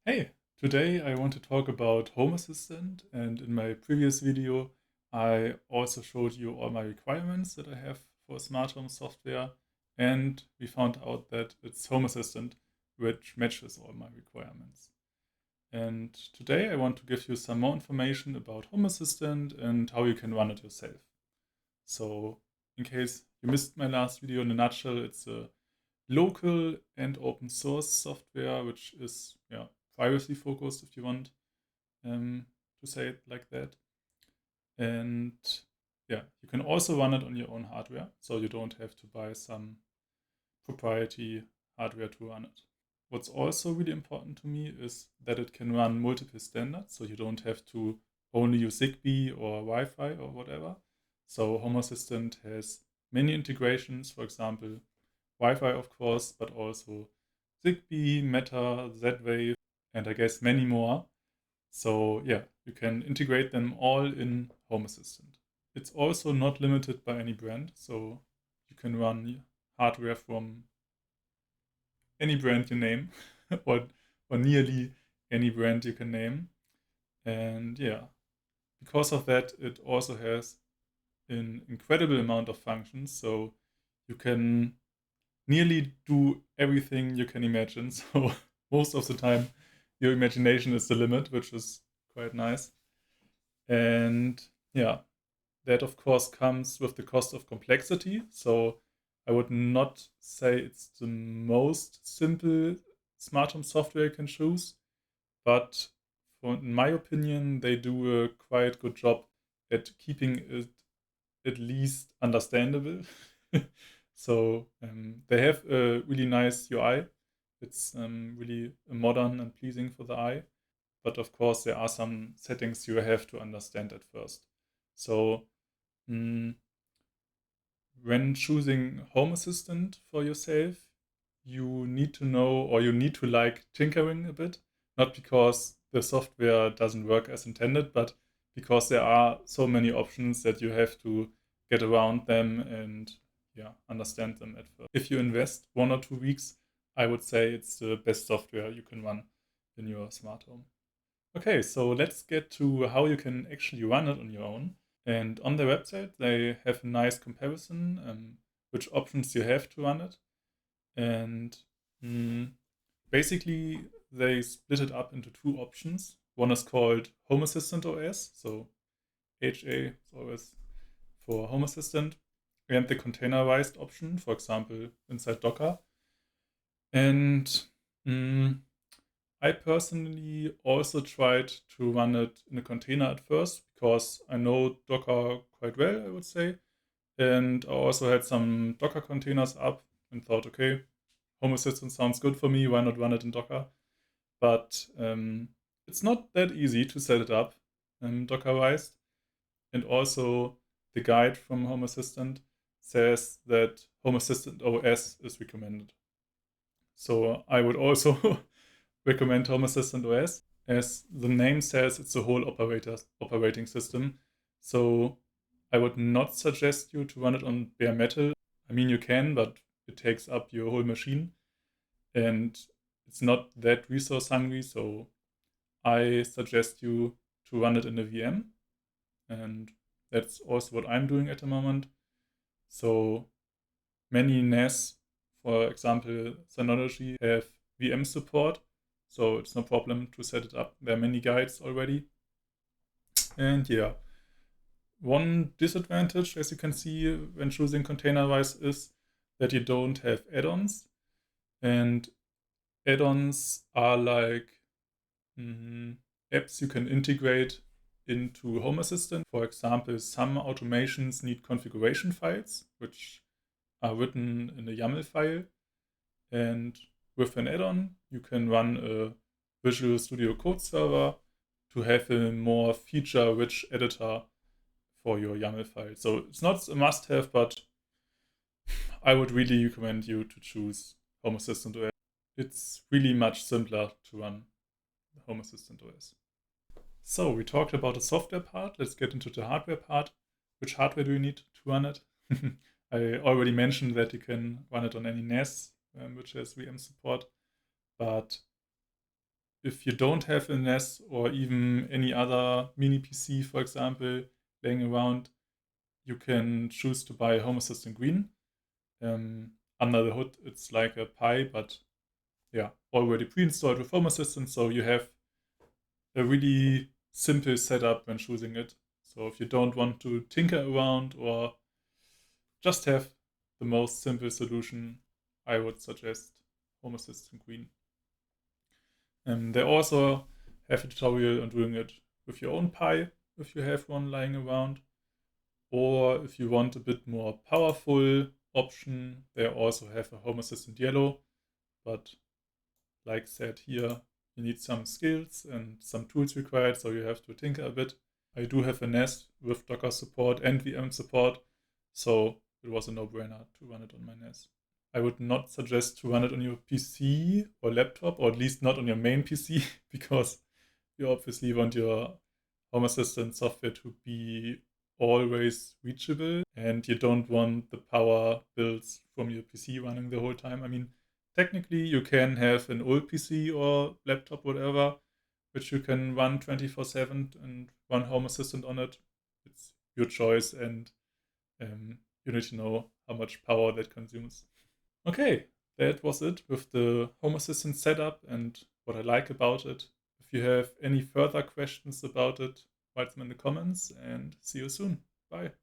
Hey, today I want to talk about Home Assistant, and in my previous video I also showed you all my requirements that I have for smart home software, and we found out that it's Home Assistant which matches all my requirements. And today I want to give you some more information about Home Assistant and how you can run it yourself. So, in case you missed my last video, in a nutshell, it's a local and open source software, which is privacy focused, if you want um, to say it like that. And yeah, you can also run it on your own hardware, so you don't have to buy some proprietary hardware to run it. What's also really important to me is that it can run multiple standards, so you don't have to only use Zigbee or Wi-Fi or whatever. So Home Assistant has many integrations, for example, Wi-Fi, of course, but also Zigbee, Meta, Z-Wave, and I guess many more. So yeah, you can integrate them all in Home Assistant. It's also not limited by any brand, so you can run hardware from any brand you name, or or nearly any brand you can name. And yeah, because of that, it also has an incredible amount of functions. So you can nearly do everything you can imagine. So most of the time, your imagination is the limit, which is quite nice. And yeah, that of course comes with the cost of complexity. So I would not say it's the most simple smart home software you can choose, but in my opinion, they do a quite good job at keeping it at least understandable. So they have a really nice UI. It's really modern and pleasing for the eye. But of course, there are some settings you have to understand at first. So mm, when choosing Home Assistant for yourself, you need to know or you need to like tinkering a bit, not because the software doesn't work as intended, but because there are so many options that you have to get around them and understand them at first. If you invest 1 or 2 weeks, I would say it's the best software you can run in your smart home. Okay, so let's get to how you can actually run it on your own. And on their website, they have a nice comparison, which options you have to run it. And mm, basically, they split it up into two options. One is called Home Assistant OS, so HA is always for Home Assistant, and the containerized option, for example, inside Docker. And mm, I personally also tried to run it in a container at first because I know Docker quite well, I would say. And I also had some Docker containers up and thought, okay, Home Assistant sounds good for me. Why not run it in Docker? But it's not that easy to set it up Dockerized. And also, the guide from Home Assistant says that Home Assistant OS is recommended. So I would also recommend Home Assistant OS. As the name says, it's a whole operating system. So I would not suggest you to run it on bare metal. I mean, you can, but it takes up your whole machine and it's not that resource hungry. So I suggest you to run it in a VM. And that's also what I'm doing at the moment. So many NAS, for example, Synology, have VM support. So it's no problem to set it up. There are many guides already. And yeah, one disadvantage, as you can see when choosing containerized, is that you don't have add-ons. And add-ons are like apps you can integrate into Home Assistant. For example, some automations need configuration files, which are written in a YAML file. And with an add-on, you can run a Visual Studio Code server to have a more feature-rich editor for your YAML file. So it's not a must-have, but I would really recommend you to choose Home Assistant OS. It's really much simpler to run the Home Assistant OS. So we talked about the software part. Let's get into the hardware part. Which hardware do you need to run it? I already mentioned that you can, run it on any NAS, which has VM support, but if you don't have a NAS or even any other mini PC, for example, laying around, you can choose to buy Home Assistant Green. Under the hood, it's like a Pi, but yeah, already pre-installed with Home Assistant, so you have a really simple setup when choosing it. So if you don't want to tinker around or just have the most simple solution, I would suggest Home Assistant Green. They also have a tutorial on doing it with your own Pi, if you have one lying around. Or if you want a bit more powerful option, they also have a Home Assistant Yellow. But like said here, you need some skills and some tools required, so you have to tinker a bit. I do have a NAS with Docker support and VM support, so it was a no-brainer to run it on my NAS. I would not suggest to run it on your PC or laptop, or at least not on your main PC, because you obviously want your Home Assistant software to be always reachable, and you don't want the power bills from your PC running the whole time. I mean, technically, you can have an old PC or laptop, whatever, which you can run 24/7 and run Home Assistant on it. It's your choice, and you need to know how much power that consumes. Okay, that was it with the Home Assistant setup and what I like about it. If you have any further questions about it, write them in the comments and see you soon. Bye.